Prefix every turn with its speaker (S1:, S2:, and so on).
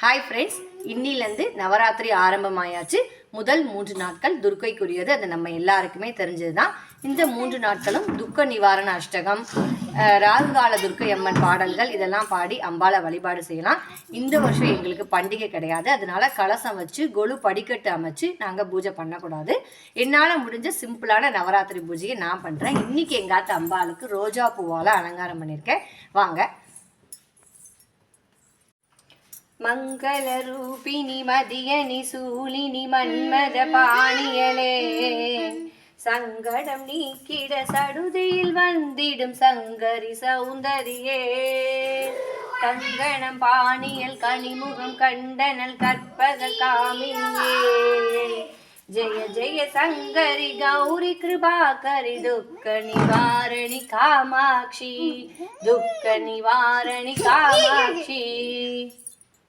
S1: Hi friends, இன்னிலேருந்து நவராத்திரி ஆரம்பமாயாச்சு. முதல் 3 நாட்கள் துர்க்கைக்குரியது. அது நம்ம எல்லாருக்குமே தெரிஞ்சது தான். இந்த 3 நாட்களும் துக்க நிவாரண அஷ்டகம், ராகுகால துர்க்கை அம்மன் பாடல்கள் இதெல்லாம் பாடி அம்பாளை வழிபாடு செய்யலாம். இந்த வருஷம் எங்களுக்கு பண்டிகை கிடையாது, அதனால கலசம் வச்சு கொலு படிக்கட்டு அமைச்சு நாங்கள் பூஜை பண்ணக்கூடாது. என்னால் முடிஞ்ச சிம்பிளான நவராத்திரி பூஜையை நான் பண்ணுறேன். இன்னைக்கு எங்காத்த அம்பாளுக்கு ரோஜா பூவால் அலங்காரம் பண்ணியிருக்கேன். வாங்க. மங்களரூபிணி மதியனி சூலினி மன்மத பாணியலே, சங்கடம் நீக்கிட சடுதியில் வந்திடும் சங்கரி சௌந்தரியே, கங்கணம் பாணியல் கனிமுகம் கண்டனல் கற்பக காமினியே, ஜெய ஜெய சங்கரி கௌரி கிருபாகரி துக்க நிவாரணி காமாட்சி, துக்க நிவாரணி காமாட்சி.